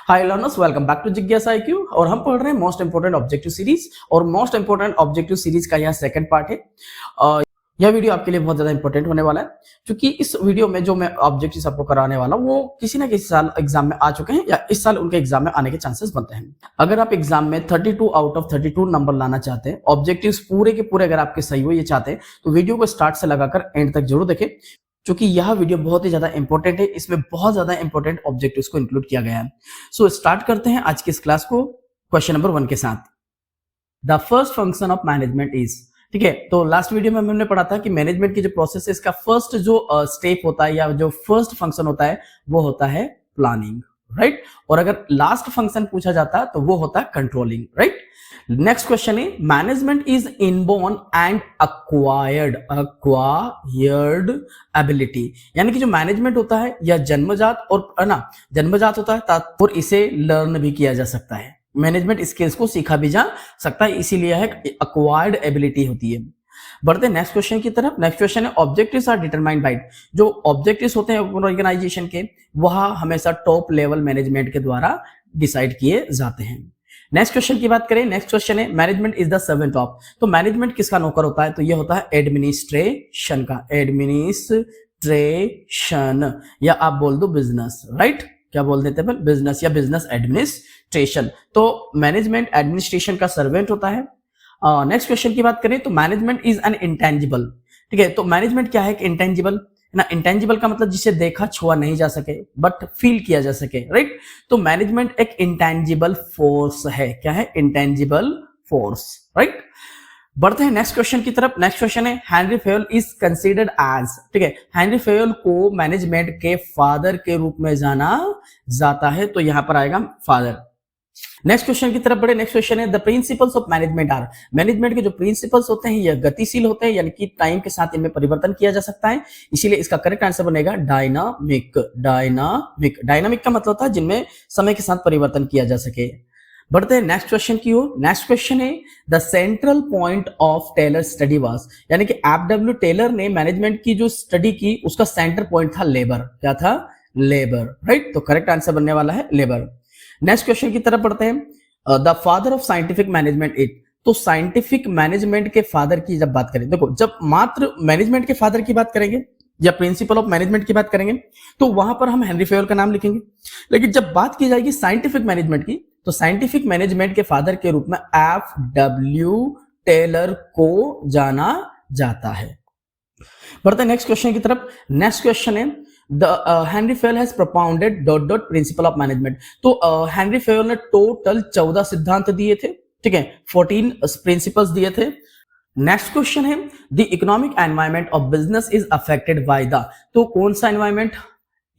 Hi learners, welcome back to जिज्ञासा IQ। और हम पढ़ रहे हैं मोस्ट इंपोर्टेंट ऑब्जेक्टिव सीरीज, और मोस्ट इंपोर्टेंट ऑब्जेक्टिव सीरीज का यह सेकंड पार्ट है। यह वीडियो आपके लिए बहुत ज्यादा इंपॉर्टेंट होने वाला है, क्योंकि इस वीडियो में जो मैं ऑब्जेक्टिव्स आपको कराने वाला हूं वो किसी ना किसी साल एग्जाम में आ चुके हैं या इस साल उनके एग्जाम में आने के चांसेस बनते हैं। अगर आप एग्जाम में 32 आउट ऑफ 32 नंबर लाना चाहते हैं, ऑब्जेक्टिव्स पूरे के पूरे अगर आपके सही हो ये चाहते हैं, तो वीडियो को स्टार्ट से लगाकर एंड तक जरूर देखें, क्योंकि यह वीडियो बहुत ही ज्यादा इंपॉर्टेंट है। इसमें बहुत ज्यादा इंपॉर्टेंट ऑब्जेक्टिव्स को इंक्लूड किया गया है। सो स्टार्ट करते हैं आज की इस क्लास को क्वेश्चन नंबर 1 के साथ। The first function of management is, ठीक है, तो लास्ट वीडियो में हमने पढ़ा था कि मैनेजमेंट की जो प्रोसेस है इसका फर्स्ट जो स्टेप होता है या जो फर्स्ट फंक्शन होता है वो होता है प्लानिंग, राइट। और अगर लास्ट फंक्शन पूछा जाता तो वो होता है कंट्रोलिंग, राइट। नेक्स्ट क्वेश्चन है management is inborn and acquired ability, यानी कि जो मैनेजमेंट होता है यह जन्मजात और ना जन्मजात होता है और इसे लर्न भी किया जा सकता है। मैनेजमेंट स्किल्स को सीखा भी जा सकता है, इसीलिए है अक्वायर्ड एबिलिटी होती है। बढ़ते हैं नेक्स्ट क्वेश्चन की तरफ। नेक्स्ट क्वेश्चन है ऑब्जेक्टिव्स आर डिटरमाइंड बाय, जो ऑब्जेक्टिव्स होते हैं ऑर्गेनाइजेशन के वह हमेशा टॉप लेवल मैनेजमेंट के द्वारा डिसाइड किए जाते हैं। नेक्स्ट क्वेश्चन की बात करें, नेक्स्ट क्वेश्चन है management is the servant of, तो मैनेजमेंट किसका नौकर होता है, तो ये होता है एडमिनिस्ट्रेशन का, एडमिनिस्ट्रेशन, या आप बोल दो बिजनेस, राइट। क्या बोल देते हैं बिजनेस या बिजनेस एडमिनिस्ट्रेशन। तो मैनेजमेंट एडमिनिस्ट्रेशन का सर्वेंट होता है। नेक्स्ट क्वेश्चन की बात करें तो मैनेजमेंट इज एन इंटेंजिबल, ठीक है, तो मैनेजमेंट क्या है, इंटेंजिबल ना। इंटेंजिबल का मतलब जिसे देखा छुआ नहीं जा सके बट फील किया जा सके, राइट। तो मैनेजमेंट एक इंटेंजिबल फोर्स है। क्या है, इंटेंजिबल फोर्स, राइट। बढ़ते हैं नेक्स्ट क्वेश्चन की तरफ। नेक्स्ट क्वेश्चन है Henri Fayol is considered as, ठीक है, हेनरी फेयल को मैनेजमेंट के फादर के रूप में जाना जाता है, तो यहां पर आएगा फादर। नेक्स्ट क्वेश्चन की तरफ बढ़े। नेक्स्ट क्वेश्चन है the principles of management are, management के जो प्रिंसिपल्स होते हैं यह गतिशील होते हैं, यानी कि टाइम के साथ इनमें परिवर्तन किया जा सकता है, इसीलिए इसका करेक्ट आंसर बनेगा डायनामिक। डायनामिक का मतलब होता है जिनमें समय के साथ परिवर्तन किया जा सके। बढ़ते हैं नेक्स्ट क्वेश्चन की ओर। नेक्स्ट क्वेश्चन है the central point of Taylor study was, यानी कि एफडब्ल्यू टेलर ने मैनेजमेंट की जो स्टडी की उसका सेंटर पॉइंट था लेबर। क्या था, लेबर, राइट। तो करेक्ट आंसर बनने वाला है लेबर। नेक्स्ट क्वेश्चन की तरफ बढ़ते हैं the father of scientific management is, तो साइंटिफिक मैनेजमेंट के फादर की जब बात करें, देखो जब मात्र मैनेजमेंट के फादर की बात करेंगे या प्रिंसिपल ऑफ मैनेजमेंट की बात करेंगे तो वहां पर हम हेनरी फेयल का नाम लिखेंगे, लेकिन जब बात की जाएगी साइंटिफिक मैनेजमेंट की तो साइंटिफिक मैनेजमेंट के फादर के रूप में एफडब्ल्यू टेलर को जाना जाता है। बढ़ते हैं नेक्स्ट क्वेश्चन की तरफ। नेक्स्ट क्वेश्चन है Henri Fayol has propounded dot principle of management, तो हेनरी फेयल ने टोटल 14 सिद्धांत दिए थे, ठीक है, 14 प्रिंसिपल्स दिए थे। नेक्स्ट क्वेश्चन है the economic environment of business is affected by the, तो कौन सा environment,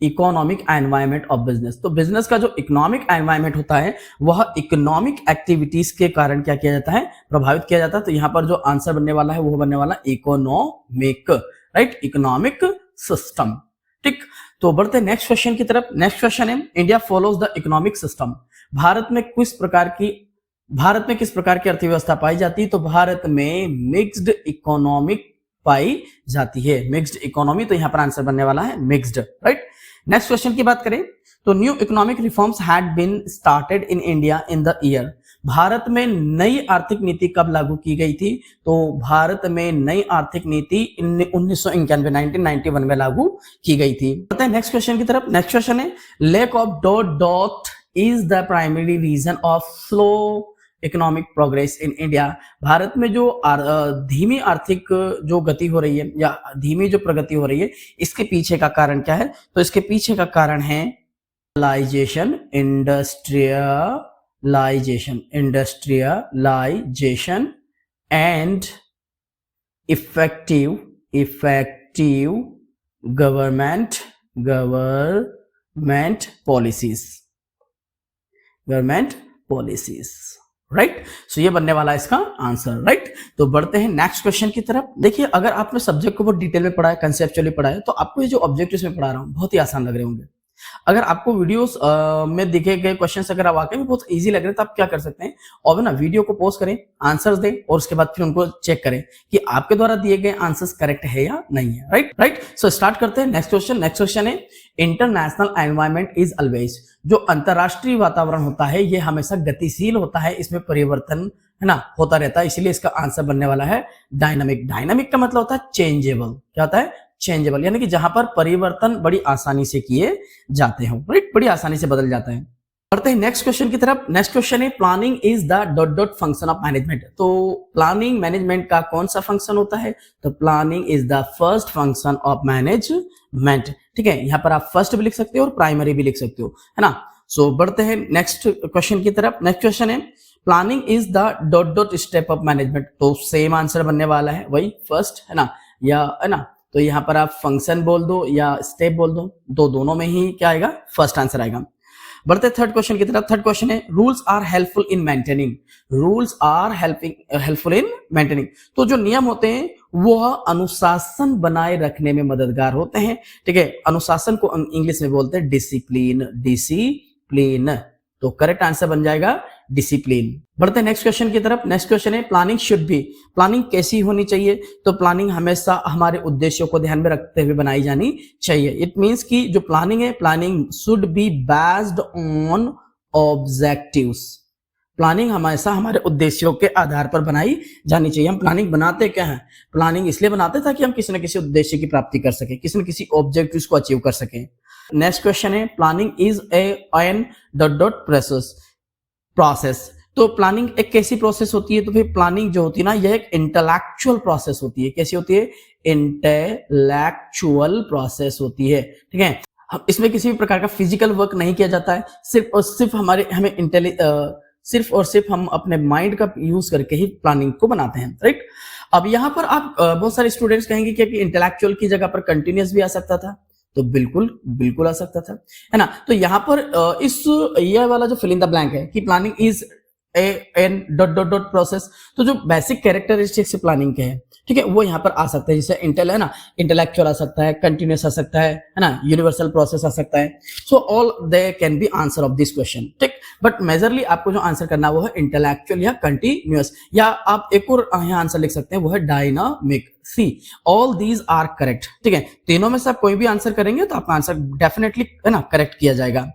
economic environment of business. तो बिजनेस का जो इकोनॉमिक एनवायरमेंट होता है वह इकोनॉमिक एक्टिविटीज के कारण क्या किया जाता है, प्रभावित किया जाता है। तो यहां पर जो आंसर बनने वाला है वो बनने वाला इकोनॉमिक, राइट, इकोनॉमिक सिस्टम, ठीक। तो बढ़ते हैं नेक्स्ट क्वेश्चन की तरफ। नेक्स्ट क्वेश्चन है India follows the economic system, Bharat में किस प्रकार की अर्थव्यवस्था पाई जाती है, तो भारत में मिक्स्ड इकोनॉमिक पाई जाती है, मिक्स्ड इकोनॉमी, तो यहां पर आंसर बनने वाला है मिक्स्ड, राइट। नेक्स्ट क्वेश्चन की बात करें तो new economic reforms had been started in India in the year, Bharat में नई आर्थिक नीति कब लागू की गई थी, तो भारत में नई आर्थिक नीति 1991 में लागू की गई थी। पता है नेक्स्ट क्वेश्चन की तरफ। नेक्स्ट क्वेश्चन है lack of dot is the primary reason of slow economic progress in India, Bharat में जो धीमी आर्थिक जो गति हो रही है या धीमी जो प्रगति हो रही है इसके पीछे का कारण क्या है, तो इसके पीछे का कारण है industrialization and effective government policies, right. So ये बनने वाला है इसका आंसर, राइट। तो बढ़ते हैं नेक्स्ट क्वेश्चन की तरफ। देखिए अगर आपने सब्जेक्ट को बहुत डिटेल में पढ़ा है, कंसेप्चुअली पढ़ा है, तो आपको ये जो ऑब्जेक्टिव्स में पढ़ा रहा हूं बहुत ही आसान लग रहे होंगे, अगर आपको वीडियोस में दिखे गए क्वेश्चंस अगर वाकई में बहुत इजी लग रहे हैं तो आप क्या कर सकते हैं, और ना वीडियो को पॉज करें, आंसर्स दें और उसके बाद फिर उनको चेक करें कि आपके द्वारा दिए गए आंसर्स करेक्ट है या नहीं है। राइट। सो स्टार्ट करते हैं नेक्स्ट क्वेश्चन है इंटरनेशनल एनवायरनमेंट इज ऑलवेज, जो अंतरराष्ट्रीय वातावरण होता है ये हमेशा गतिशील होता है, इसमें परिवर्तन है ना होता रहता है, इसलिए इसका आंसर बनने वाला है डायनामिक। डायनामिक का मतलब होता है चेंजेबल। क्या होता है? चेंजेबल, यानी कि जहां पर परिवर्तन बड़ी आसानी से किए जाते हो। राइट, बड़ी आसानी से बदल जाता है। बढ़ते हैं नेक्स्ट क्वेश्चन की तरफ। नेक्स्ट क्वेश्चन है planning is the dot dot function of management. तो प्लानिंग मैनेजमेंट का कौन सा फंक्शन होता है? तो planning is the first function of management. ठीक है, यहां पर आप फर्स्ट भी लिख सकते हो और प्राइमरी भी लिख सकते हो, है ना। सो बढ़ते हैं नेक्स्ट क्वेश्चन की तरफ। नेक्स्ट क्वेश्चन है planning is the dot dot step of management. तो सेम आंसर बनने वाला है वही फर्स्ट, है ना, या है ना। तो यहां पर आप फंक्शन बोल दो या स्टेप बोल दो, तो दोनों में ही क्या आएगा? फर्स्ट आंसर आएगा। बढ़ते थर्ड क्वेश्चन की तरफ। थर्ड क्वेश्चन है rules are helpful in maintaining. Rules are helpful in maintaining. तो जो नियम होते हैं वो अनुशासन बनाए रखने में मददगार होते हैं। ठीक है, अनुशासन को इंग्लिश में बोलते हैं डिसिप्लिन। डिसिप्लिन, तो करेक्ट आंसर बन जाएगा डिसिप्लिन। बढ़ते हैं नेक्स्ट क्वेश्चन की तरफ। नेक्स्ट क्वेश्चन है प्लानिंग शुड बी। प्लानिंग कैसी होनी चाहिए? तो प्लानिंग हमेशा हमारे उद्देश्यों को ध्यान में रखते हुए बनाई जानी चाहिए। इट मींस कि जो प्लानिंग है, planning should be based on objectives. Planning हमेशा हमारे उद्देश्यों के आधार पर बनाई जानी चाहिए। हम प्लानिंग बनाते क्या है? प्लानिंग इसलिए बनाते हैं ताकि हम किसी न किसी उद्देश्य की प्राप्ति कर सके, किसी न किसी ऑब्जेक्टिव्स को अचीव कर सके। नेक्स्ट क्वेश्चन है planning is an dot dot process. तो प्लानिंग एक कैसी प्रोसेस होती है? तो फिर प्लानिंग जो होती है ना, यह एक इंटेलेक्चुअल प्रोसेस होती है। कैसी होती है? इंटेलेक्चुअल प्रोसेस होती है। ठीक है, इसमें किसी भी प्रकार का फिजिकल वर्क नहीं किया जाता है, सिर्फ और सिर्फ हम अपने माइंड का यूज करके ही प्लानिंग को बनाते हैं। राइट। अब यहाँ पर आप बहुत सारे स्टूडेंट्स कहेंगे कि इंटेलेक्चुअल की जगह पर कंटिन्यूअस भी आ सकता था। तो बिल्कुल आ सकता था, है ना। तो यहाँ पर ये वाला जो फिल इन द ब्लैंक है कि planning is an dot dot dot process, तो जो बेसिक कैरेक्टरिस्टिक्स प्लानिंग के हैं, ठीक है, वो यहाँ पर आ सकते हैं। जैसे इंटेल है ना, इंटेलेक्चुअल आ सकता है, कंटिन्यूअस आ सकता है ना, यूनिवर्सल प्रोसेस आ सकता है। So all they can be answer of this question. ठीक, बट मेजरली आपको जो आंसर करना है वो है इंटेलेक्चुअल या कंटिन्यूअस, या आप एक और यहाँ आंसर लिख सकते हैं, वो है dynamic. C all these are correct. ठीक है, तीनों में से आप कोई भी आंसर करेंगे तो आपका आंसर डेफिनेटली है ना करेक्ट किया जाएगा।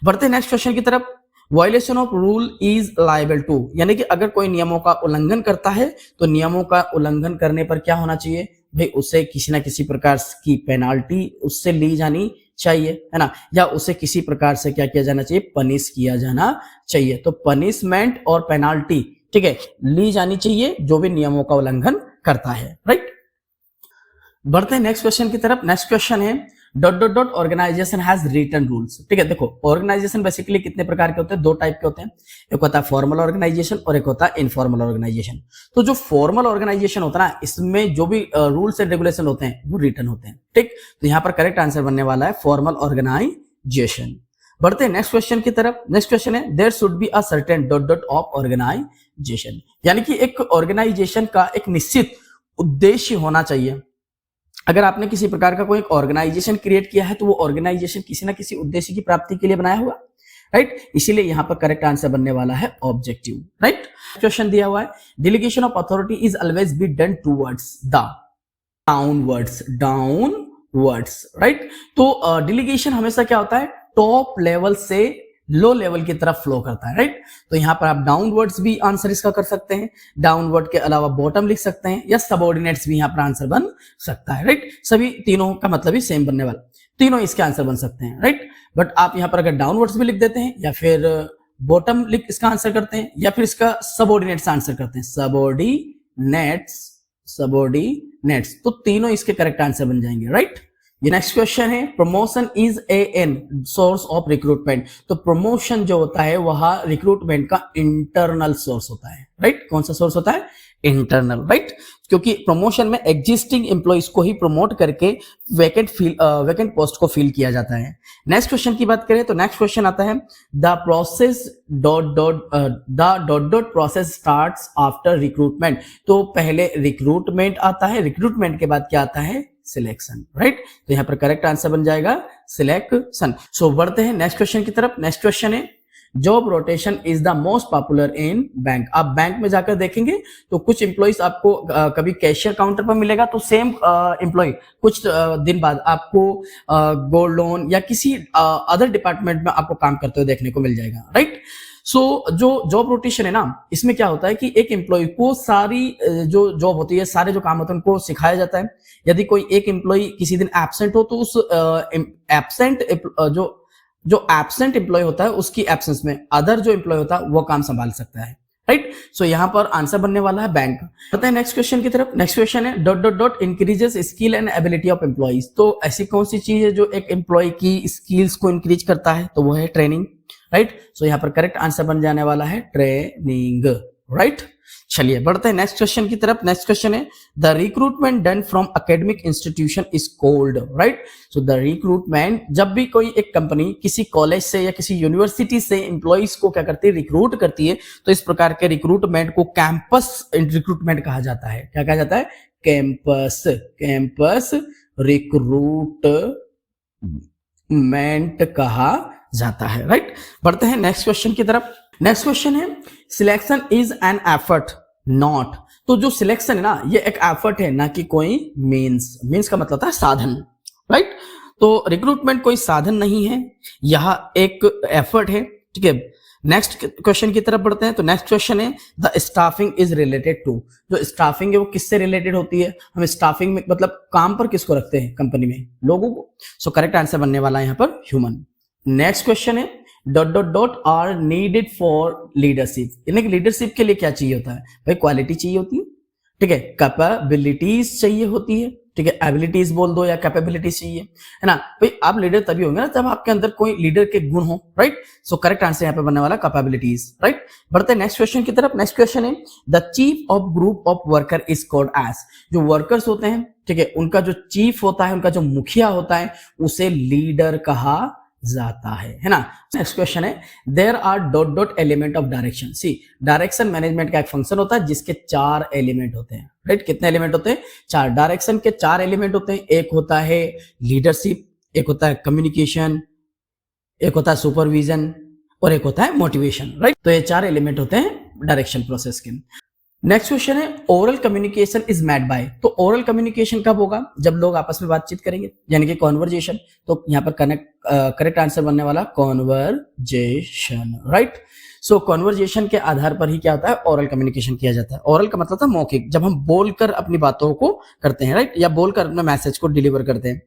बढ़ते नेक्स्ट क्वेश्चन की तरफ। Violation of rule is liable to, यानी कि अगर कोई नियमों का उल्लंघन करता है तो नियमों का उल्लंघन करने पर क्या होना चाहिए भाई? उसे किसी ना किसी प्रकार की पेनाल्टी उससे ली जानी चाहिए, है ना, या उसे किसी प्रकार से क्या किया जाना चाहिए? पनिश किया जाना चाहिए। तो पनिशमेंट और पेनाल्टी, ठीक है, ली जानी चाहिए जो भी नियमों का उल्लंघन करता है। राइट। बढ़ते हैं नेक्स्ट क्वेश्चन की तरफ। नेक्स्ट क्वेश्चन है dot dot dot organisation has written rules. ठीक है, देखो ऑर्गेनाइजेशन बेसिकली कितने प्रकार के होते हैं? दो टाइप के होते हैं। एक होता है फॉर्मल ऑर्गेनाइजेशन और एक होता है इनफॉर्मल ऑर्गेनाइजेशन। तो जो फॉर्मल ऑर्गेनाइजेशन होता है ना, इसमें जो भी रूल्स एंड रेगुलेशन होते हैं वो रिटन होते हैं। ठीक, तो यहाँ पर करेक्ट आंसर बनने वाला है फॉर्मल ऑर्गेनाइजेशन। बढ़ते हैं नेक्स्ट क्वेश्चन की तरफ। नेक्स्ट क्वेश्चन है there should be a certain dot dot of organisation, यानी कि एक ऑर्गेनाइजेशन का एक निश्चित उद्देश्य होना चाहिए। अगर आपने किसी प्रकार का कोई एक ऑर्गेनाइजेशन क्रिएट किया है तो वो ऑर्गेनाइजेशन किसी ना किसी उद्देश्य की प्राप्ति के लिए बनाया हुआ, राइट। इसीलिए यहां पर करेक्ट आंसर बनने वाला है ऑब्जेक्टिव। राइट। क्वेश्चन दिया हुआ है delegation of authority is always be done towards the downwards, right. तो डेलीगेशन हमेशा क्या होता है? टॉप लेवल से लो लेवल की तरफ फ्लो करता है, राइट। तो यहां पर आप डाउनवर्ड्स भी आंसर इसका कर सकते हैं, डाउनवर्ड के अलावा बॉटम लिख सकते हैं, या सबऑर्डिनेट्स भी यहां पर आंसर बन सकता है, राइट। सभी तीनों का मतलब ही सेम बनने वाला, तीनों इसके आंसर बन सकते हैं, राइट। बट आप यहां पर अगर डाउनवर्ड्स भी लिख देते हैं या फिर बॉटम लिख इसका आंसर करते हैं या फिर इसका सबऑर्डिनेट्स आंसर करते हैं, सबऑर्डिनेट्स, तो तीनों इसके करेक्ट आंसर बन जाएंगे, राइट। ये नेक्स्ट क्वेश्चन है promotion is an source of recruitment. तो प्रमोशन जो होता है वह रिक्रूटमेंट का इंटरनल सोर्स होता है, राइट। कौन सा सोर्स होता है? Internal, right. क्योंकि प्रमोशन में एग्जिस्टिंग एम्प्लॉइज को ही प्रमोट करके वैकेंट पोस्ट को फिल किया जाता है। नेक्स्ट क्वेश्चन की बात करें तो नेक्स्ट क्वेश्चन आता है the dot process starts after recruitment. तो पहले रिक्रूटमेंट आता है, रिक्रूटमेंट के बाद क्या आता है? Selection, right. तो यहाँ पर करेक्ट आंसर बन जाएगा सिलेक्शन। सो बढ़ते हैं नेक्स्ट क्वेश्चन की तरफ। नेक्स्ट क्वेश्चन है job rotation is the most popular in bank. आप बैंक में जाकर देखेंगे तो कुछ एम्प्लॉइज आपको कभी कैशियर काउंटर पर मिलेगा, तो सेम एम्प्लॉय कुछ दिन बाद आपको गोल्ड लोन या किसी अदर डिपार्टमेंट में आपको काम करते हुए देखने को मिल जाएगा, राइट। सो जो जॉब रोटेशन है ना, इसमें क्या होता है कि एक एम्प्लॉय को सारी जो जॉब होती है, सारे जो काम होते हैं उनको सिखाया जाता है। यदि कोई एक एम्प्लॉय किसी दिन एब्सेंट हो तो उस जो एब्सेंट एम्प्लॉय होता है उसकी एब्सेंस में अदर जो एम्प्लॉय होता है वो काम संभाल सकता है, राइट। सो यहाँ पर आंसर बनने वाला है बैंक। पता है नेक्स्ट क्वेश्चन की तरफ। नेक्स्ट क्वेश्चन है dot dot dot increases skill and ability of employees. तो ऐसी कौन सी चीज है जो एक एम्प्लॉय की स्किल्स को इंक्रीज करता है, तो वो है ट्रेनिंग, राइट। सो यहाँ पर करेक्ट आंसर बन जाने वाला है ट्रेनिंग, राइट। चलिए बढ़ते हैं नेक्स्ट क्वेश्चन की तरफ। नेक्स्ट क्वेश्चन है the recruitment done from academic institution is called, right. So the recruitment, जब भी कोई एक कंपनी किसी कॉलेज से या किसी यूनिवर्सिटी से एम्प्लॉइज को क्या करती है, रिक्रूट करती है, तो इस प्रकार के रिक्रूटमेंट को कैंपस रिक्रूटमेंट कहा जाता है। क्या कहा जाता है? कैंपस रिक्रूटमेंट कहा जाता है, राइट। बढ़ते हैं नेक्स्ट क्वेश्चन की तरफ। नेक्स्ट क्वेश्चन है selection is an effort not. तो जो सिलेक्शन है ना, ये एक एफर्ट है, ना कि कोई मीन्स का मतलब होता है साधन, राइट। तो रिक्रूटमेंट कोई साधन नहीं है, यह एक एफर्ट है, ठीक है। नेक्स्ट क्वेश्चन की तरफ बढ़ते हैं। तो नेक्स्ट क्वेश्चन है the staffing is related to. जो स्टाफिंग है वो किससे रिलेटेड होती है? हम स्टाफिंग में मतलब काम पर किसको रखते हैं कंपनी में? लोगों को। सो करेक्ट आंसर बनने वाला है यहाँ पर ह्यूमन। नेक्स्ट क्वेश्चन है dot dot dot are needed for leadership. यानी कि लीडरशिप के लिए क्या चाहिए होता है भाई? क्वालिटी चाहिए होती है, ठीक है। कैपेबिलिटीज चाहिए होती है, ठीक है। एबिलिटीज बोल दो या कैपेबिलिटीज चाहिए, है ना भाई। आप लीडर तभी होंगे ना जब आपके अंदर कोई लीडर के गुण हो, राइट। सो करेक्ट आंसर यहाँ पे बनने वाला कैपेबिलिटीज, राइट। बढ़ते हैं नेक्स्ट क्वेश्चन की तरफ। नेक्स्ट क्वेश्चन है the chief of group of worker is called as. जो वर्कर्स होते हैं, ठीक है, उनका जो चीफ होता है, उनका जो मुखिया होता है, उसे लीडर कहा जाता है ना। नेक्स्ट क्वेश्चन है there are dot dot element of direction. See direction management का एक फंक्शन होता है जिसके 4 एलिमेंट होते हैं, राइट। कितने एलिमेंट होते हैं? 4। डायरेक्शन के 4 एलिमेंट होते हैं। एक होता है लीडरशिप, एक होता है कम्युनिकेशन, एक होता है सुपरविजन और एक होता है मोटिवेशन, राइट। तो ये 4 एलिमेंट होते हैं डायरेक्शन प्रोसेस के। नेक्स्ट क्वेश्चन है oral communication is made by. तो ओरल कम्युनिकेशन कब होगा? जब लोग आपस में बातचीत करेंगे, यानी कि कॉन्वर्जेशन। तो यहाँ पर करेक्ट आंसर बनने वाला कॉन्वर्जेशन, राइट। सो कॉन्वर्जेशन के आधार पर ही क्या होता है? ओरल कम्युनिकेशन किया जाता है। ओरल का मतलब था मौखिक, जब हम बोलकर अपनी बातों को करते हैं, राइट, या बोलकर अपने मैसेज को डिलीवर करते हैं।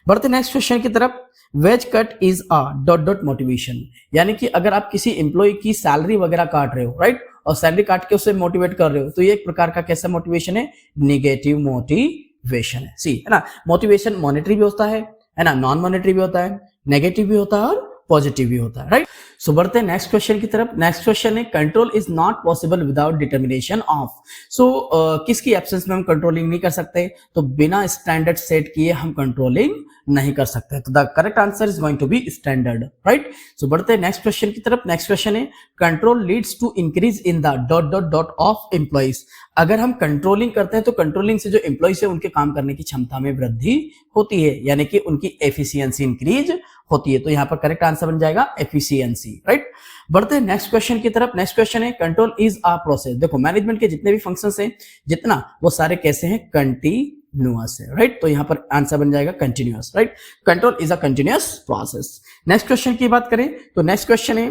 बढ़ते नेक्स्ट क्वेश्चन की तरफ। Wage cut is a dot dot motivation. यानी कि अगर आप किसी एम्प्लॉय की सैलरी वगैरह काट रहे हो, राइट, और सैलरी काट के उसे मोटिवेट कर रहे हो, तो ये एक प्रकार का कैसा मोटिवेशन है? नेगेटिव मोटिवेशन है। सी, है ना। मोटिवेशन मॉनेटरी भी होता है ना, नॉन मॉनेटरी भी होता है, नेगेटिव भी होता है और पॉजिटिव भी होता है, राइट। सो बढ़ते हैं नेक्स्ट क्वेश्चन की तरफ। नेक्स्ट क्वेश्चन है control is not possible without determination of. So किसकी एब्सेंस में हम कंट्रोलिंग नहीं कर सकते? तो बिना स्टैंडर्ड सेट किए हम कंट्रोलिंग नहीं कर सकते। तो the correct answer is going to be standard, right. So बढ़ते हैं नेक्स्ट क्वेश्चन की तरफ। नेक्स्ट क्वेश्चन है control leads to increase in the dot dot dot of employees. अगर हम कंट्रोलिंग करते हैं तो कंट्रोलिंग से जो एम्प्लॉइज है उनके काम करने की क्षमता में वृद्धि होती है, यानी कि उनकी एफिशिएंसी इंक्रीज होती है। तो यहाँ पर करेक्ट आंसर बन जाएगा एफिशिएंसी, राइट। बढ़ते हैं नेक्स्ट क्वेश्चन की तरफ। नेक्स्ट क्वेश्चन है कंट्रोल इज अ प्रोसेस। देखो मैनेजमेंट के जितने भी फंक्शंस हैं, जितना वो सारे कैसे हैं? कंटिन्यूअस है, राइट। तो यहाँ पर आंसर बन जाएगा continuous, right. Control is a continuous process. Next question की बात करें तो नेक्स्ट क्वेश्चन है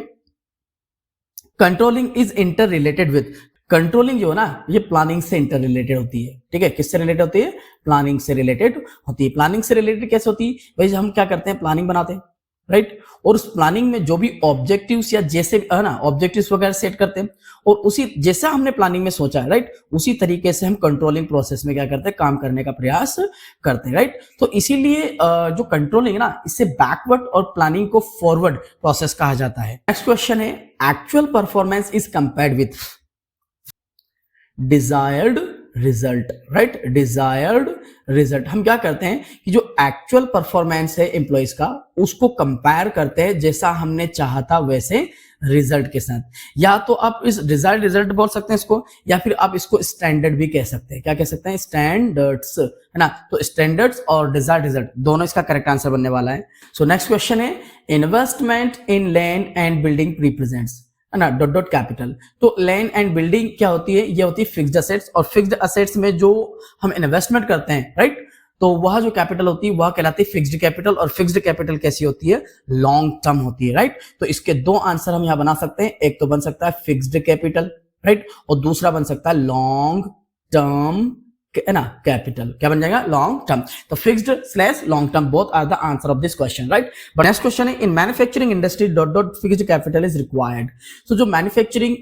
controlling is inter related with. Controlling जो है ना, ये प्लानिंग से इंटर रिलेटेड होती है, ठीक है। किससे रिलेटेड होती है? प्लानिंग से रिलेटेड होती है। प्लानिंग से रिलेटेड कैसे होती है भाई? हम क्या करते हैं? प्लानिंग बनाते हैं, राइट, और उस प्लानिंग में जो भी ऑब्जेक्टिव्स या जैसे है ना ऑब्जेक्टिव्स वगैरह सेट करते हैं, और उसी जैसा हमने प्लानिंग में सोचा है, राइट, उसी तरीके से हम कंट्रोलिंग प्रोसेस में क्या करते हैं? काम करने का प्रयास करते हैं, राइट। तो इसीलिए जो कंट्रोलिंग है ना, इससे बैकवर्ड और प्लानिंग को फॉरवर्ड प्रोसेस कहा जाता है। नेक्स्ट क्वेश्चन है actual performance is compared with desired result, right. Desired result हम क्या करते हैं कि जो एक्चुअल परफॉर्मेंस है एम्प्लॉइज का, उसको कंपेयर करते हैं, जैसा हमने चाहा था वैसे रिजल्ट के साथ। या तो आप इस रिजल्ट बोल सकते हैं इसको, या फिर आप इसको स्टैंडर्ड भी कह सकते हैं। क्या कह सकते हैं? स्टैंडर्ड्स, है ना। तो स्टैंडर्ड्स और रिजल्ट दोनों इसका करेक्ट आंसर बनने वाला है। सो नेक्स्ट क्वेश्चन है, investment in land and building represents, है ना, डॉट डॉट कैपिटल। तो लैंड एंड बिल्डिंग क्या होती है? ये होती है फिक्स्ड असेट्स, और फिक्स्ड असेट्स में जो हम इन्वेस्टमेंट करते हैं, राइट, तो वह जो कैपिटल होती है वह कहलाती है फिक्स्ड कैपिटल। और फिक्स्ड कैपिटल कैसी होती है? लॉन्ग टर्म होती है, राइट। तो इसके दो आंसर हम यहां बना सकते हैं। एक तो बन सकता है फिक्स्ड कैपिटल, राइट, और दूसरा बन सकता है लॉन्ग टर्म, है ना, कैपिटल। क्या बन जाएगा? Long term. तो fixed slash long term both are the answer of this question, right. But next question है, in manufacturing industry dot dot fixed capital is required. तो जो मैन्युफैक्चरिंग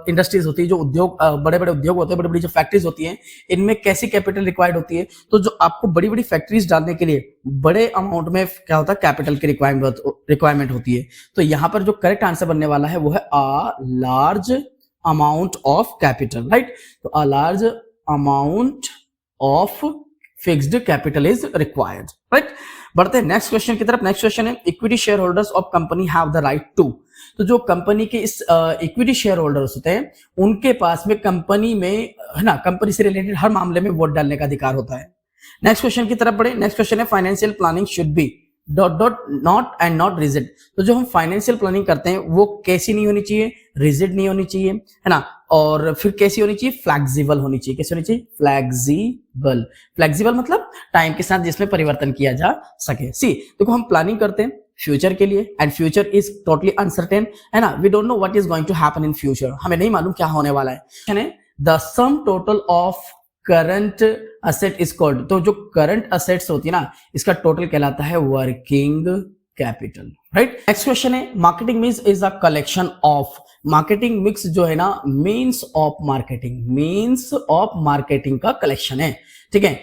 इंडस्ट्रीज होती है, जो उद्योग, बड़े बड़े उद्योग होते हैं, बड़ी बड़ी जो फैक्ट्रीज होती हैं, इनमें कैसी कैपिटल रिक्वायर्ड होती है? तो जो आपको बड़ी बड़ी फैक्ट्रीज डालने के लिए बड़े अमाउंट में क्या होता है? कैपिटल की रिक्वायरमेंट होती है। तो यहां पर जो करेक्ट आंसर बनने वाला है वो है a large amount of capital, right. तो a large amount of fixed capital is required, right. बढ़ते हैं नेक्स्ट क्वेश्चन की तरफ। नेक्स्ट क्वेश्चन है, equity shareholders of company have the right to. तो जो कंपनी के इस इक्विटी शेयर होल्डर्स होते हैं, उनके पास में कंपनी में, है ना, कंपनी से रिलेटेड हर मामले में वोट डालने का अधिकार होता है। नेक्स्ट क्वेश्चन की तरफ बढ़े। नेक्स्ट क्वेश्चन है, financial planning should be dot dot not and not rigid. तो जो हम फाइनेंशियल प्लानिंग करते हैं वो कैसी नहीं होनी चाहिए? रिजिड नहीं होनी चाहिए, है ना। और फिर कैसी होनी चाहिए? फ्लेक्सिबल होनी चाहिए। कैसी होनी चाहिए? फ्लेक्सिबल। फ्लेक्सिबल मतलब टाइम के साथ जिसमें परिवर्तन किया जा सके। सी देखो, हम प्लानिंग करते हैं फ्यूचर के लिए, and future is totally uncertain, है ना। We don't know what is going to happen in future. हमें नहीं मालूम क्या होने वाला है। The sum total of current asset is called. तो जो करंट असेट्स होती है ना, इसका टोटल कहलाता है working capital, right. Next question है, marketing mix is a collection of. Marketing mix जो है ना, मीन्स ऑफ मार्केटिंग का कलेक्शन है, ठीक है।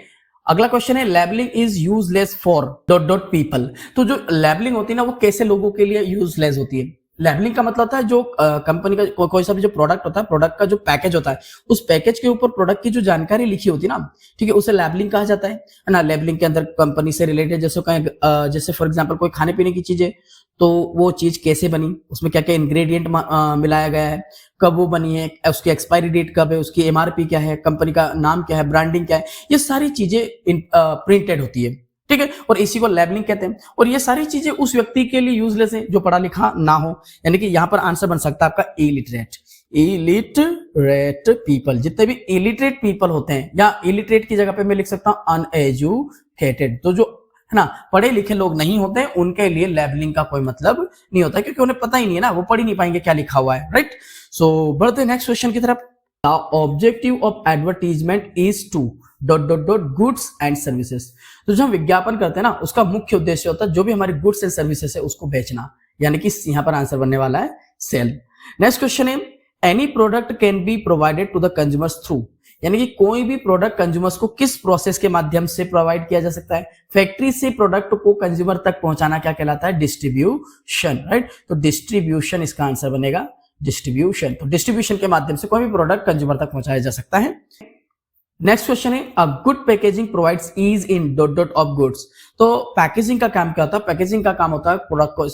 अगला क्वेश्चन है, labelling is useless for dot dot people. तो जो लेबलिंग होती है ना, वो कैसे लोगों के लिए यूजलेस होती है? लेबलिंग का मतलब होता है जो कंपनी का कोई सा भी जो प्रोडक्ट होता है, प्रोडक्ट का जो पैकेज होता है, उस पैकेज के ऊपर प्रोडक्ट की जो जानकारी लिखी होती है ना, ठीक है, उसे लेबलिंग कहा जाता है ना। लेबलिंग के अंदर कंपनी से रिलेटेड जैसे फॉर एग्जांपल कोई खाने पीने की चीज है, तो वो चीज कैसे बनी, उसमें क्या क्या इंग्रेडिएंट मिलाया गया है, कब वो बनी है, उसकी एक्सपायरी डेट कब है, उसकी एमआरपी क्या है, कंपनी का नाम क्या है, ब्रांडिंग क्या है, ये सारी चीजें प्रिंटेड होती है, ठीक है। और इसी को लेबलिंग कहते हैं। और ये सारी चीजें उस व्यक्ति के लिए यूजलेस है जो पढ़ा लिखा ना हो। यानी कि यहां पर आंसर बन सकता है आपका इलिटरेट पीपल। जितने भी इलिटरेट पीपल होते हैं, या इलिटरेट की जगह पे मैं लिख सकता हूं अनएजुकेटेड। तो जो है ना, पढ़े लिखे लोग नहीं होते हैं, उनके लिए लेबलिंग का कोई मतलब नहीं होता, क्योंकि उन्हें पता ही नहीं है ना, वो पढ़ ही नहीं पाएंगे क्या लिखा हुआ है, राइट। सो बढ़ते हैं नेक्स्ट क्वेश्चन की तरफ। The objective of advertisement is to dot dot dot goods and services. तो जो हम विज्ञापन करते हैं ना, उसका मुख्य उद्देश्य होता है जो भी हमारी गुड्स एंड सर्विसेज है उसको बेचना, यानी कि यहां पर आंसर बनने वाला है सेल। नेक्स्ट क्वेश्चन है, any product can be provided to the consumers through. यानी कि कोई भी प्रोडक्ट कंज्यूमर्स को किस प्रोसेस के माध्यम से प्रोवाइड किया जा सकता है? फैक्ट्री से प्रोडक्ट को कंज्यूमर तक पहुंचाना क्या कहलाता है? Distribution, right. तो डिस्ट्रीब्यूशन इसका आंसर बनेगा, डिस्ट्रीब्यूशन। तो डिस्ट्रीब्यूशन के माध्यम से कोई भी प्रोडक्ट कंज्यूमर तक पहुंचाया जा सकता है। नेक्स्ट क्वेश्चन है, a good packaging provides ease in dot dot of goods. तो पैकेजिंग का काम क्या होता है? पैकेजिंग का काम होता है प्रोडक्ट को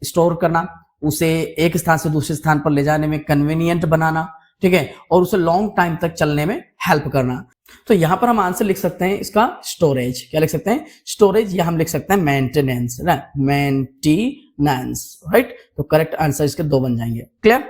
स्टोर करना, उसे एक स्थान से दूसरे स्थान पर ले जाने में कन्वीनियंट बनाना, ठीक है, और उसे लॉन्ग टाइम तक चलने में हेल्प करना। तो यहां पर हम आंसर लिख सकते हैं इसका स्टोरेज। क्या लिख सकते हैं? स्टोरेज, या हम लिख सकते हैं मेंटेनेंस, मेंटेनेंस, राइट। तो करेक्ट आंसर इसके दो बन जाएंगे। क्लियर?